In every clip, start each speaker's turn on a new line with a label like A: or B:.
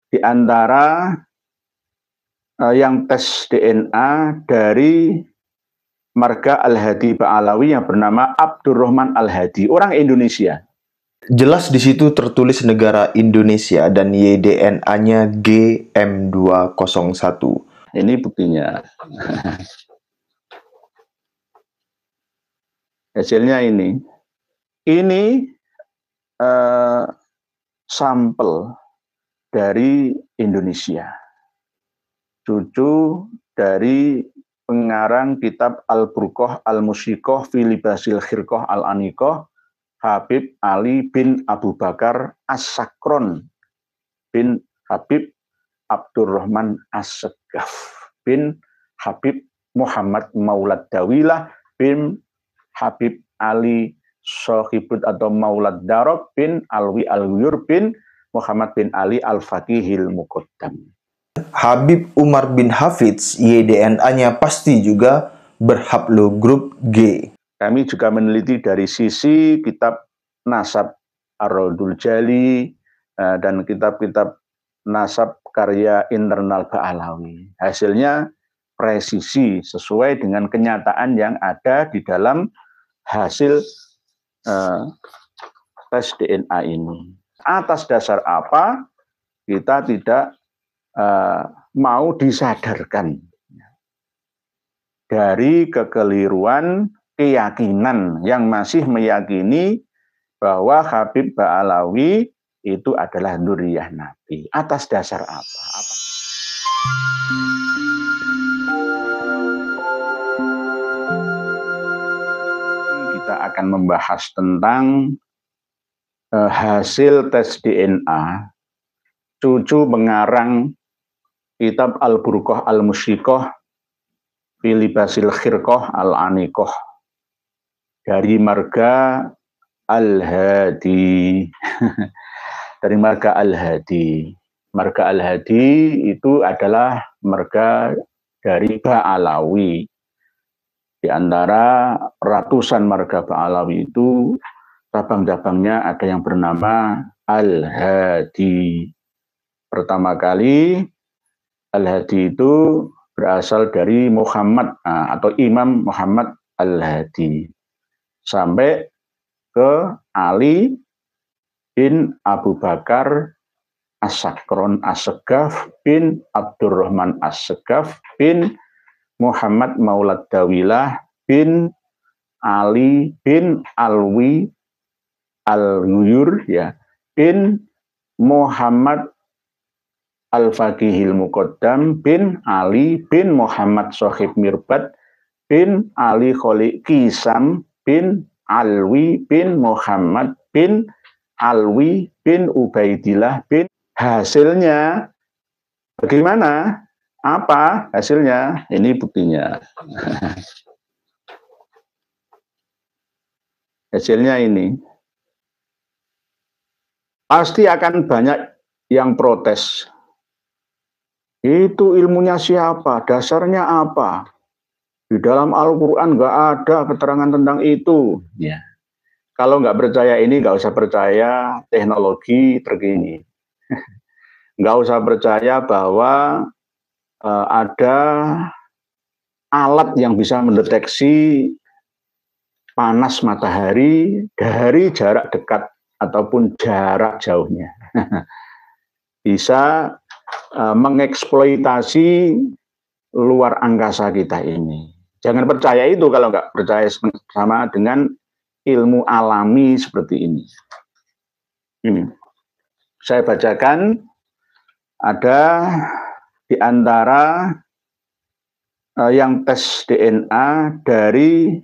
A: di antara yang tes DNA dari marga Al-Hadi Ba'alawi yang bernama Abdurrahman Al-Hadi, orang Indonesia.
B: Jelas di situ tertulis negara Indonesia dan YDNA-nya GM201.
A: Ini buktinya. Hasilnya ini. Ini sampel dari Indonesia. Cucu dari pengarang kitab Al-Burqah Al-Musyikoh fi Libasil Khirqah Al-Anikoh, Habib Ali bin Abu Bakar As-Sakron bin Habib Abdurrahman As-Segaf bin Habib Muhammad Maulad Dawilah bin Habib Ali Sohibud atau Maulad Darab bin Alwi Al-Wiyur bin Muhammad bin Ali Al-Faqihil Muqaddam.
B: Habib Umar bin Hafidz, YDNA-nya pasti juga berhaplogrup G.
A: Kami juga meneliti dari sisi kitab Nasab Ar-Raudul Jali dan kitab-kitab nasab karya internal Ba'alawi. Hasilnya presisi sesuai dengan kenyataan yang ada di dalam hasil tes DNA ini. Atas dasar apa kita tidak mau disadarkan dari kekeliruan keyakinan yang masih meyakini bahwa Habib Ba'alawi itu adalah dzurriyyah Nabi. Atas dasar apa? Kita akan membahas tentang hasil tes DNA cucu pengarang kitab Al-Burqah Al-Musyikoh fi Libasil Khirqah Al-Anikoh dari marga Al-Hadi. Dari marga Al-Hadi. Marga Al-Hadi itu adalah marga dari Ba'alawi. Di antara ratusan marga Ba'alawi itu cabang-cabangnya ada yang bernama Al-Hadi. Pertama kali Al-Hadi itu berasal dari Muhammad atau Imam Muhammad Al-Hadi sampai ke Ali bin Abu Bakar As-Sakron As-Segaf bin Abdurrahman As-Segaf bin Muhammad Maulad Dawilah bin Ali bin Alwi Al-Wiyur bin Muhammad Al-Faqihil Muqaddam bin Ali bin Muhammad Sohib Mirbad bin Ali Kholiq Kisam bin Alwi bin Muhammad bin Alwi bin Ubaidillah bin. Hasilnya bagaimana? Apa hasilnya? Ini buktinya. Hasilnya ini. Pasti akan banyak yang protes. Itu ilmunya siapa? Dasarnya apa? Di dalam Al-Quran nggak ada keterangan tentang itu. Ya. Kalau nggak percaya ini, nggak usah percaya teknologi terkini. Nggak usah percaya bahwa ada alat yang bisa mendeteksi panas matahari dari jarak dekat ataupun jarak jauhnya. Bisa mengeksploitasi luar angkasa kita ini. Jangan percaya itu kalau nggak percaya sama dengan ilmu alami seperti ini. Ini saya bacakan, ada di antara yang tes DNA dari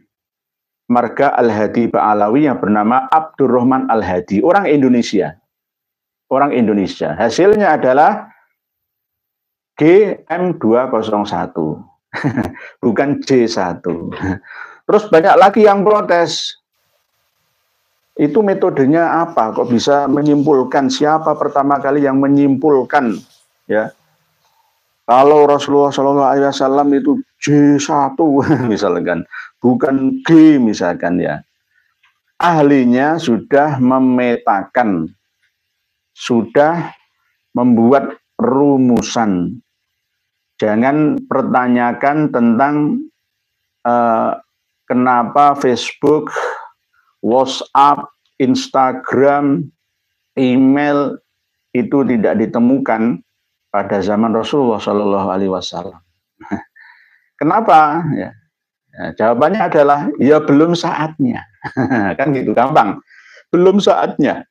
A: marga Al-Hadi Ba'alawi yang bernama Abdurrahman Al-Hadi, orang Indonesia. Orang Indonesia. Hasilnya adalah GM201. Bukan J1. Terus banyak lagi yang protes. Itu metodenya apa? Kok bisa menyimpulkan? Siapa pertama kali yang menyimpulkan? Ya, kalau Rasulullah SAW itu J1 misalkan, bukan G misalkan ya. Ahlinya sudah memetakan, sudah membuat rumusan. Jangan pertanyakan tentang kenapa Facebook, WhatsApp, Instagram, email itu tidak ditemukan pada zaman Rasulullah Shallallahu Alaihi Wasallam. Kenapa? Ya, jawabannya adalah ya belum saatnya. Kan gitu, gampang. Belum saatnya.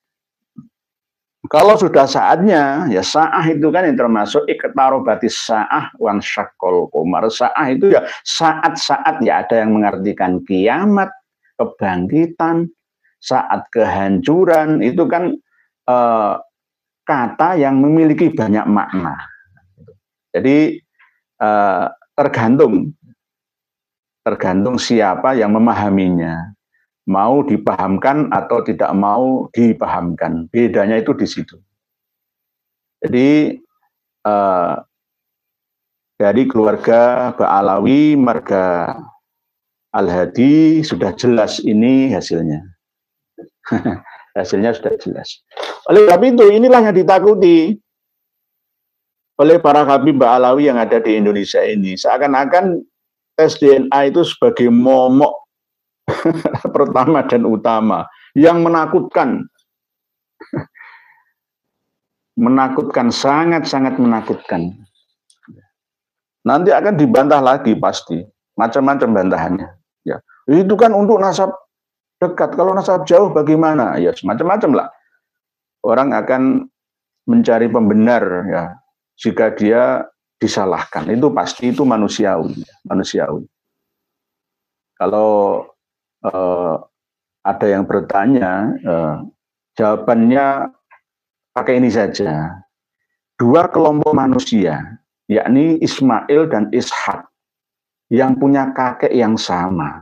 A: Kalau sudah saatnya, ya sa'ah itu kan yang termasuk iqtarobatis sa'ah wan syaqqal qamar. Sa'ah itu ya saat-saat, ya ada yang mengartikan kiamat, kebangkitan, saat kehancuran, itu kan kata yang memiliki banyak makna. Jadi tergantung siapa yang memahaminya. Mau dipahamkan atau tidak mau dipahamkan. Bedanya itu di situ. Jadi dari keluarga Ba'alawi, marga Al-Hadi, sudah jelas ini hasilnya. Hasilnya sudah jelas. Oleh sebab itu, inilah yang ditakuti oleh para habib Ba'alawi yang ada di Indonesia ini. Seakan-akan tes DNA itu sebagai momok pertama dan utama yang menakutkan, sangat-sangat menakutkan. Nanti akan dibantah lagi pasti, macam-macam bantahannya. Ya, itu kan untuk nasab dekat, kalau nasab jauh bagaimana? Ya semacam-macam lah. Orang akan mencari pembenar, ya, jika dia disalahkan. Itu pasti, itu manusiawi. Kalau ada yang bertanya, jawabannya pakai ini saja. Dua kelompok manusia, yakni Ismail dan Ishak, yang punya kakek yang sama,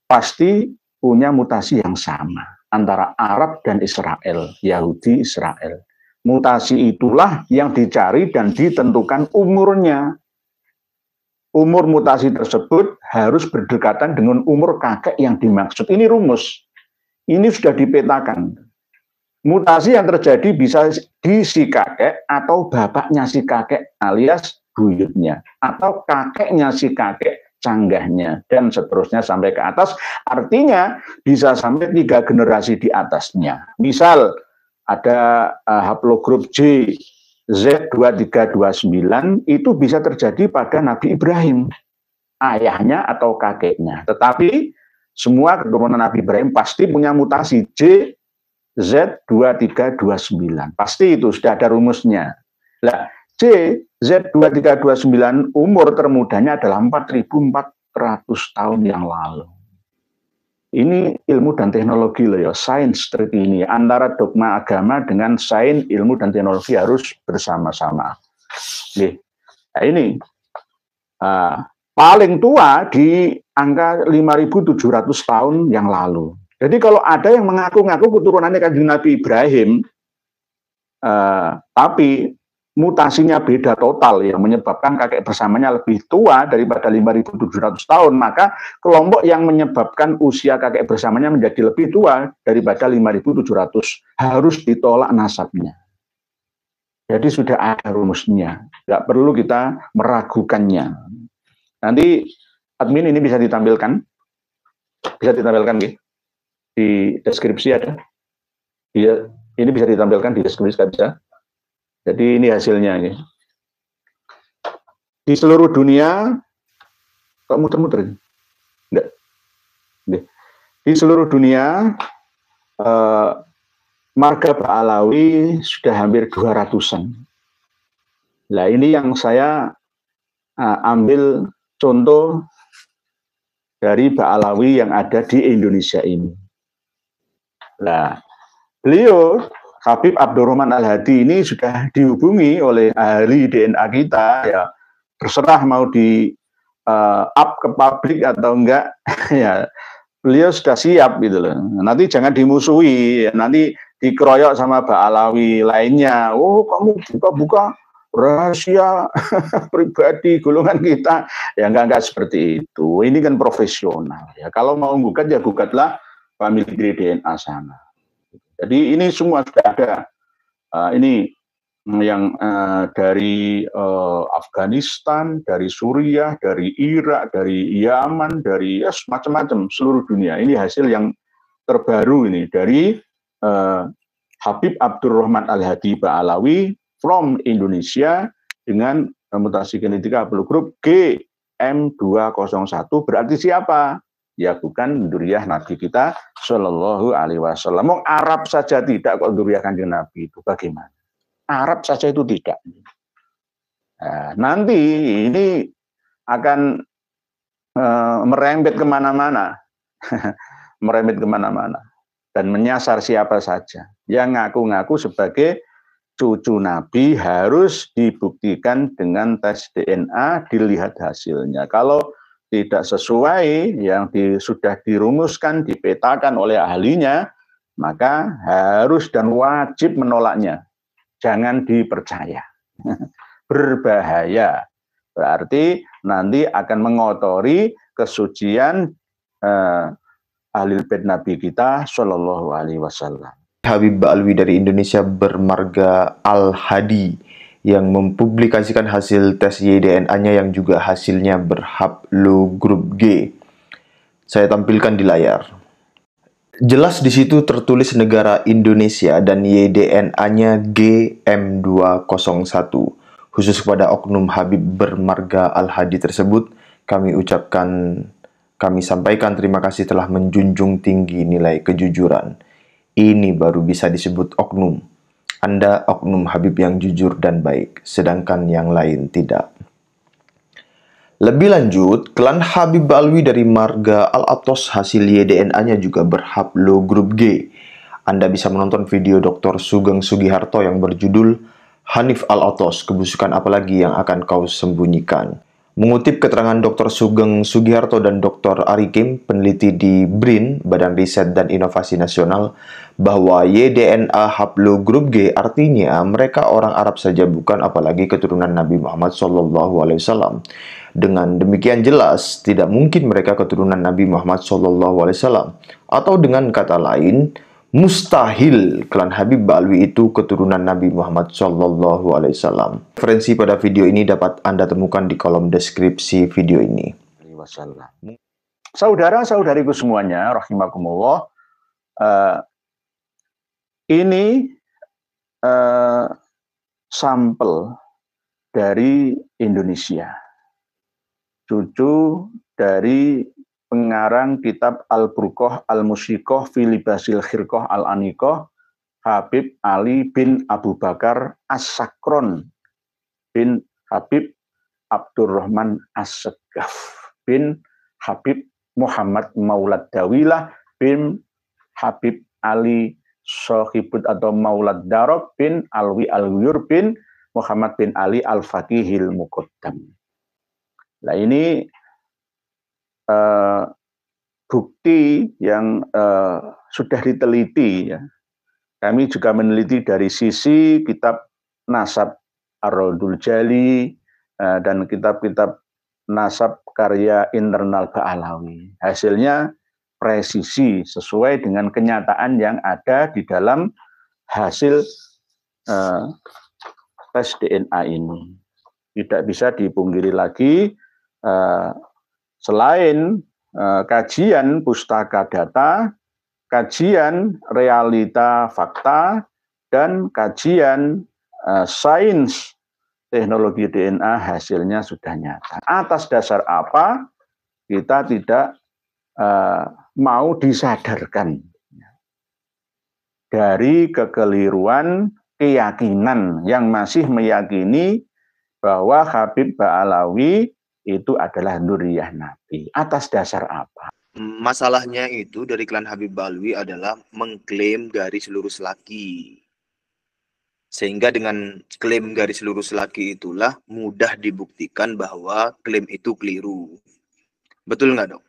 A: pasti punya mutasi yang sama antara Arab dan Israel, Yahudi Israel. Mutasi itulah yang dicari dan ditentukan umurnya. Umur mutasi tersebut harus berdekatan dengan umur kakek yang dimaksud. Ini rumus. Ini sudah dipetakan. Mutasi yang terjadi bisa di si kakek atau bapaknya si kakek alias buyutnya. Atau kakeknya si kakek, canggahnya, dan seterusnya sampai ke atas. Artinya bisa sampai 3 generasi di atasnya. Misal ada haplogrup J, Z2329 itu bisa terjadi pada Nabi Ibrahim, ayahnya atau kakeknya. Tetapi semua keturunan Nabi Ibrahim pasti punya mutasi J, Z2329. Pasti itu sudah ada rumusnya. Nah, J, Z2329 umur termudanya adalah 4.400 tahun yang lalu. Ini ilmu dan teknologi loh ya, sains terkini. Antara dogma agama dengan sains, ilmu dan teknologi harus bersama-sama. Nah, ini paling tua di angka 5.700 tahun yang lalu. Jadi kalau ada yang mengaku-ngaku keturunannya kanjeng Nabi Ibrahim, tapi mutasinya beda total yang menyebabkan kakek bersamanya lebih tua daripada 5.700 tahun, maka kelompok yang menyebabkan usia kakek bersamanya menjadi lebih tua daripada 5.700 harus ditolak nasabnya. Jadi sudah ada rumusnya, nggak perlu kita meragukannya. Nanti admin ini bisa ditampilkan di deskripsi ada. Ini bisa ditampilkan di deskripsi bisa. Jadi ini hasilnya ini. Di seluruh dunia, kok muter-muter? Enggak. Di seluruh dunia, marga Ba'alawi sudah hampir 200-an. Nah ini yang saya ambil contoh dari Ba'alawi yang ada di Indonesia ini. Nah, beliau Habib Abdurrahman Al-Hadi ini sudah dihubungi oleh ahli DNA kita, ya terserah mau di up ke publik atau enggak, ya beliau sudah siap gitu loh. Nanti jangan dimusuhi, nanti dikeroyok sama Ba'alawi lainnya. Oh kamu buka-buka rahasia pribadi golongan kita, ya enggak seperti itu. Ini kan profesional. Ya kalau mau gugat ya gugatlah family tree DNA sana. Jadi ini semua sudah ada. Ini yang dari Afghanistan, dari Suriah, dari Irak, dari Yaman, dari macam-macam seluruh dunia. Ini hasil yang terbaru ini dari Habib Abdurrahman Al-Hadi Ba'alawi from Indonesia dengan mutasi genetika haplogrup GM201. Berarti siapa? Ya bukan dzurriyyah Nabi kita Shallallahu Alaihi Wasallam. Mau Arab saja tidak kok dzurriyyah Kanjeng Nabi itu bagaimana? Arab saja itu tidak. Nah, nanti ini akan merembet kemana-mana, merembet kemana-mana, dan menyasar siapa saja yang ngaku-ngaku sebagai cucu Nabi harus dibuktikan dengan tes DNA, dilihat hasilnya. Kalau tidak sesuai yang sudah dirumuskan, dipetakan oleh ahlinya, maka harus dan wajib menolaknya. Jangan dipercaya. Berbahaya. Berarti nanti akan mengotori kesucian Ahlul Bait Nabi kita Shallallahu Alaihi Wasallam.
B: Habib Ba'alawi dari Indonesia bermarga Al-Hadi yang mempublikasikan hasil tes YDNA-nya yang juga hasilnya berhaplogrup G. Saya tampilkan di layar. Jelas di situ tertulis negara Indonesia dan YDNA-nya GM201. Khusus kepada oknum Habib bermarga Al-Hadi tersebut, kami sampaikan terima kasih telah menjunjung tinggi nilai kejujuran. Ini baru bisa disebut oknum. Anda oknum Habib yang jujur dan baik, sedangkan yang lain tidak. Lebih lanjut, klan Habib Ba'alawi dari marga Al-Atos hasil YDNA-nya juga berhaplogrup G. Anda bisa menonton video Dr. Sugeng Sugiharto yang berjudul Hanif Al-Atos, kebusukan apalagi yang akan kau sembunyikan. Mengutip keterangan Dr. Sugeng Sugiharto dan Dr. Arikim, peneliti di BRIN, Badan Riset dan Inovasi Nasional, bahwa YDNA haplogrup G artinya mereka orang Arab saja bukan apalagi keturunan Nabi Muhammad SAW. Dengan demikian jelas, tidak mungkin mereka keturunan Nabi Muhammad SAW. Atau dengan kata lain, mustahil klan Habib Ba'alawi itu keturunan Nabi Muhammad SAW. Referensi pada video ini dapat Anda temukan di kolom deskripsi video ini.
A: Saudara-saudariku semuanya, rahimakumullah, ini sampel dari Indonesia, cucu dari pengarang kitab Al-Burqah Al-Musiqah fi Libasil Khirqah Al-Aniqah, Habib Ali bin Abu Bakar As-Sakron bin Habib Abdurrahman As-Segaf bin Habib Muhammad Maulad Dawilah bin Habib Ali Sohibud atau Maulad Darab bin Alwi Al-Wiyur bin Muhammad bin Ali Al-Faqihil Muqaddam. Nah ini bukti yang sudah diteliti ya. Kami juga meneliti dari sisi kitab Nasab Ar-Raudul Jali dan kitab-kitab nasab karya internal Ba'alawi. Hasilnya presisi sesuai dengan kenyataan yang ada di dalam hasil tes DNA ini. Tidak bisa dipungkiri lagi selain kajian pustaka data, kajian realita fakta, dan kajian sains teknologi DNA hasilnya sudah nyata. Atas dasar apa kita tidak mau disadarkan dari kekeliruan keyakinan yang masih meyakini bahwa Habib Ba'alawi itu adalah dzurriyyah Nabi. Atas dasar apa?
B: Masalahnya itu dari klan Habib Ba'alawi adalah mengklaim garis lurus laki. Sehingga dengan klaim garis lurus laki itulah mudah dibuktikan bahwa klaim itu keliru. Betul nggak, Dok?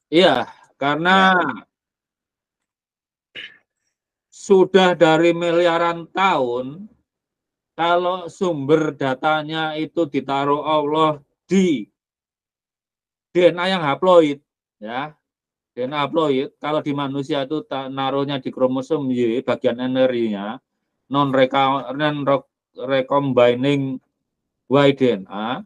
C: Iya, karena sudah dari miliaran tahun, kalau sumber datanya itu ditaruh Allah di DNA yang haploid, ya, DNA haploid. Kalau di manusia itu naruhnya di kromosom Y, bagian energinya, recombining Y-DNA,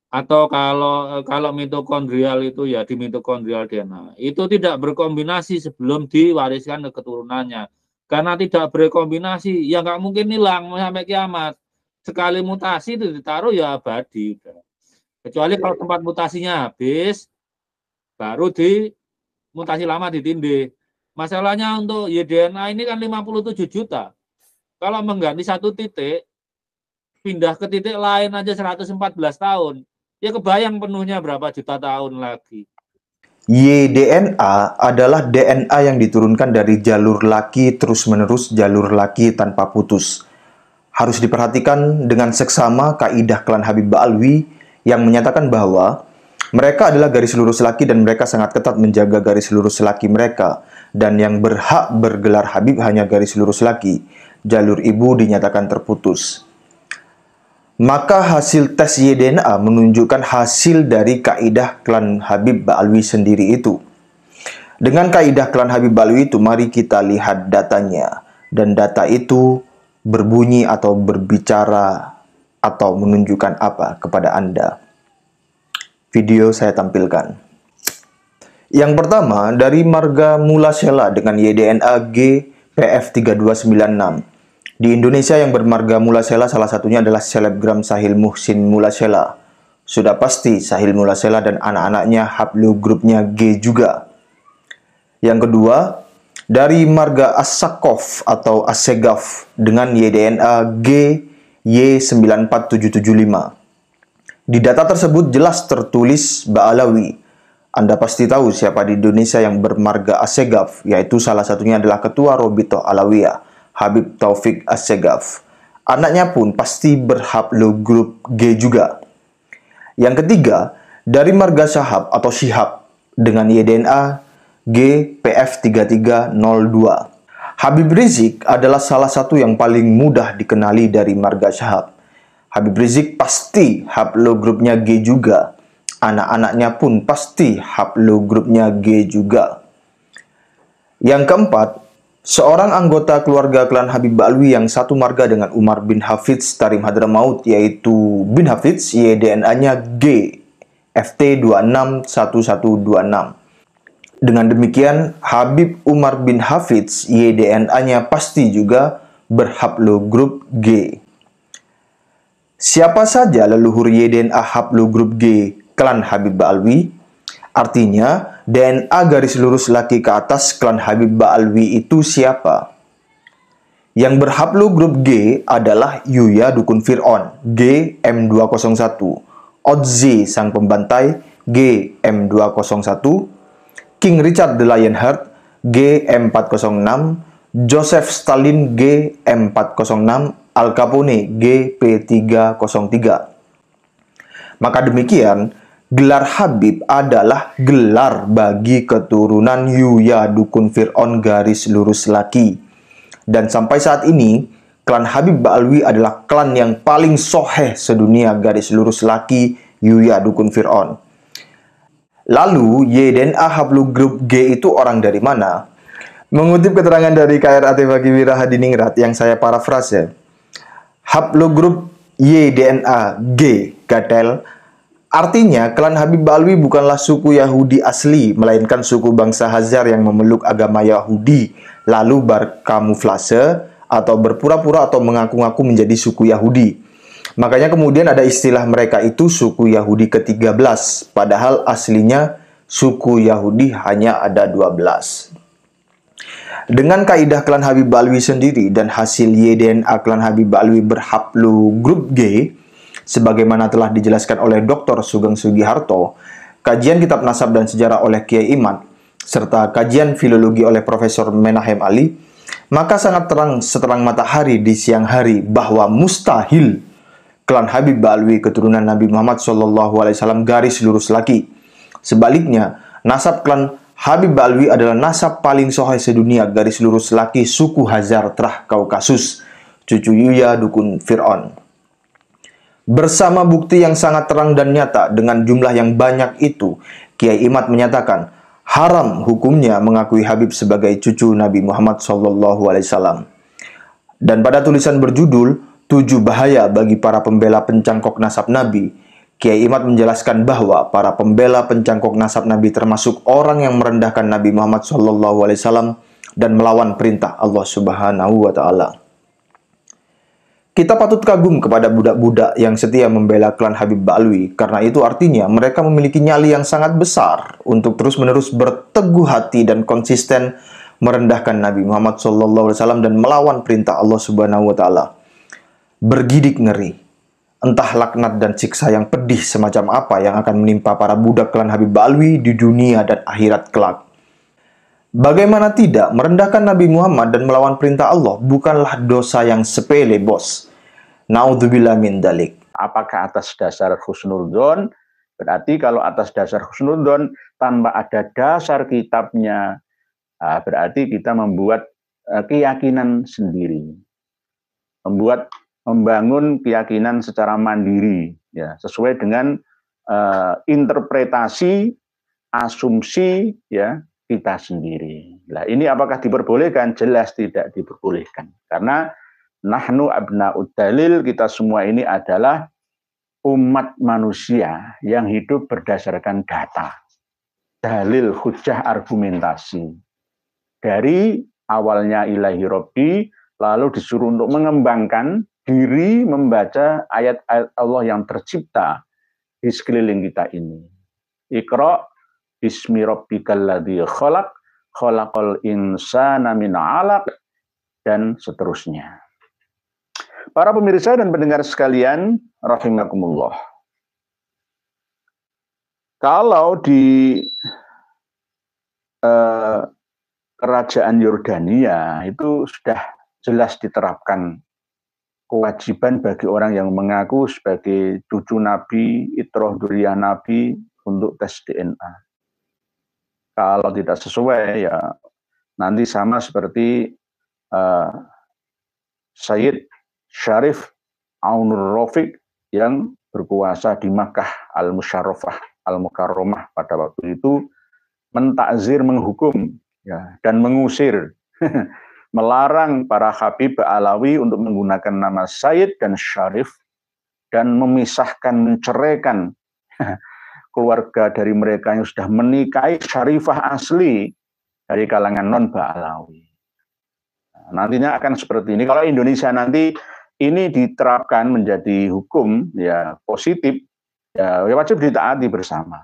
C: atau kalau mitokondrial itu ya di mitokondrial DNA itu tidak berkombinasi sebelum diwariskan ke keturunannya. Karena tidak berkombinasi ya nggak mungkin hilang sampai kiamat. Sekali mutasi itu ditaruh ya abadi. Kecuali kalau tempat mutasinya habis, baru di mutasi lama ditindih. Masalahnya untuk Y-DNA ini kan 57 juta. Kalau mengganti satu titik, pindah ke titik lain aja 114 tahun. Ya kebayang penuhnya berapa juta tahun lagi.
B: Y-DNA adalah DNA yang diturunkan dari jalur laki terus-menerus jalur laki tanpa putus. Harus diperhatikan dengan seksama kaidah klan Habib Ba'alwi yang menyatakan bahwa mereka adalah garis lurus laki dan mereka sangat ketat menjaga garis lurus laki mereka. Dan yang berhak bergelar Habib hanya garis lurus laki. Jalur ibu dinyatakan terputus. Maka hasil tes Y-DNA menunjukkan hasil dari kaidah klan Habib Ba'alwi sendiri itu. Dengan kaidah klan Habib Ba'alwi itu, mari kita lihat datanya. Dan data itu berbunyi atau berbicara atau menunjukkan apa kepada Anda. Video saya tampilkan. Yang pertama, dari marga Mula Sela dengan Y-DNA GPF3296. Di Indonesia yang bermarga Mula Sela salah satunya adalah selebgram Sahil Muhsin Mula Sela. Sudah pasti Sahil Mula Sela dan anak-anaknya haplogrupnya G juga. Yang kedua, dari marga As-Sakaf atau As-Segaf dengan Y-DNA GY94775. Di data tersebut jelas tertulis Ba'alawi. Anda pasti tahu siapa di Indonesia yang bermarga As-Segaf, yaitu salah satunya adalah Ketua Robito Alawiyah, Habib Taufik As-Segaf. Anaknya pun pasti berhaplogrup G juga. Yang ketiga, dari marga Syahab atau Syihab dengan Y-DNA GPF3302. Habib Rizik adalah salah satu yang paling mudah dikenali dari marga Syahab. Habib Rizik pasti haplogrupnya G juga. Anak-anaknya pun pasti haplogrupnya G juga. Yang keempat, seorang anggota keluarga klan Habib Ba'alwi yang satu marga dengan Umar bin Hafidz Tarim Hadramaut, yaitu bin Hafidz, Y-DNA G FT261126. Dengan demikian, Habib Umar bin Hafidz, Y-DNA-nya pasti juga berhaplogrup G. Siapa saja leluhur Y-DNA haplogrup G klan Habib Ba'alwi? Artinya, DNA garis lurus laki ke atas klan Habib Ba'alwi itu siapa? Yang berhaplogrup G adalah Yuya Dukun Fir'aun, G M201, Otzi Sang Pembantai, G M201, King Richard the Lionheart, G M406, Joseph Stalin, G M406, Al Capone, G P303. Maka demikian, gelar Habib adalah gelar bagi keturunan Yuya Dukun Fir'aun garis lurus laki. Dan sampai saat ini, klan Habib Ba'alwi adalah klan yang paling soheh sedunia garis lurus laki Yuya Dukun Fir'aun. Lalu, Y-DNA haplogrup G itu orang dari mana? Mengutip keterangan dari KRAT Bagiwira Hadiningrat yang saya parafrase, haplogrup Y-DNA G gatel artinya klan Habib Ba'alwi bukanlah suku Yahudi asli, melainkan suku bangsa Hazar yang memeluk agama Yahudi, lalu berkamuflase atau berpura-pura atau mengaku-ngaku menjadi suku Yahudi. Makanya kemudian ada istilah mereka itu suku Yahudi ke-13, padahal aslinya suku Yahudi hanya ada 12. Dengan kaidah klan Habib Ba'alwi sendiri dan hasil Y-DNA klan Habib Ba'alwi berhaplogrup G, sebagaimana telah dijelaskan oleh Dr. Sugeng Sugiharto, kajian kitab nasab dan sejarah oleh Kiai Imad, serta kajian filologi oleh Profesor Menahem Ali, maka sangat terang seterang matahari di siang hari bahwa mustahil klan Habib Ba'alwi keturunan Nabi Muhammad SAW garis lurus laki. Sebaliknya, nasab klan Habib Ba'alwi adalah nasab paling sohai sedunia garis lurus laki suku Hazar Trah Kaukasus, cucu Yuya Dukun Fir'aun. Bersama bukti yang sangat terang dan nyata dengan jumlah yang banyak itu, Kiai Imad menyatakan haram hukumnya mengakui Habib sebagai cucu Nabi Muhammad SAW. Dan pada tulisan berjudul 7 bahaya bagi para pembela pencangkok nasab Nabi, Kiai Imad menjelaskan bahwa para pembela pencangkok nasab Nabi termasuk orang yang merendahkan Nabi Muhammad SAW dan melawan perintah Allah Subhanahu wa Ta'ala. Kita patut kagum kepada budak-budak yang setia membela klan Habib Ba'alwi, karena itu artinya mereka memiliki nyali yang sangat besar untuk terus-menerus berteguh hati dan konsisten merendahkan Nabi Muhammad SAW dan melawan perintah Allah Subhanahu wa Ta'ala. Bergidik ngeri, entah laknat dan siksa yang pedih semacam apa yang akan menimpa para budak klan Habib Ba'alwi di dunia dan akhirat kelak. Bagaimana tidak, merendahkan Nabi Muhammad dan melawan perintah Allah bukanlah dosa yang sepele, bos. Naudzubillah min dalik.
A: Apakah atas dasar husnudzon? Berarti kalau atas dasar husnudzon tanpa ada dasar kitabnya, berarti kita membuat keyakinan sendiri, membangun keyakinan secara mandiri, ya, sesuai dengan interpretasi, asumsi, ya, kita sendiri. Nah, ini apakah diperbolehkan? Jelas tidak diperbolehkan. Karena nahnu abna'ud dalil, kita semua ini adalah umat manusia yang hidup berdasarkan data, dalil, hujah, argumentasi. Dari awalnya ilahi robbi, lalu disuruh untuk mengembangkan diri membaca ayat-ayat Allah yang tercipta di sekeliling kita ini. Iqra bismi rabbikal ladzi khalaq, khalaqal insana min 'alaq, dan seterusnya. Para pemirsa dan pendengar sekalian, rahimakumullah. Kalau di kerajaan Yordania itu sudah jelas diterapkan kewajiban bagi orang yang mengaku sebagai cucu Nabi, itroh duriyah Nabi untuk tes DNA. Kalau tidak sesuai, ya nanti sama seperti Sayyid Syarif Aunur Rafiq yang berkuasa di Makkah Al-Musyarrafah Al-Mukarramah pada waktu itu, mentakzir, menghukum, ya, dan mengusir, melarang para Habib Ba'alawi untuk menggunakan nama Sayyid dan Syarif, dan memisahkan, menceraikan keluarga dari mereka yang sudah menikahi syarifah asli dari kalangan non-Ba'alawi. Nantinya akan seperti ini. Kalau Indonesia nanti ini diterapkan menjadi hukum, ya positif, ya wajib ditaati bersama.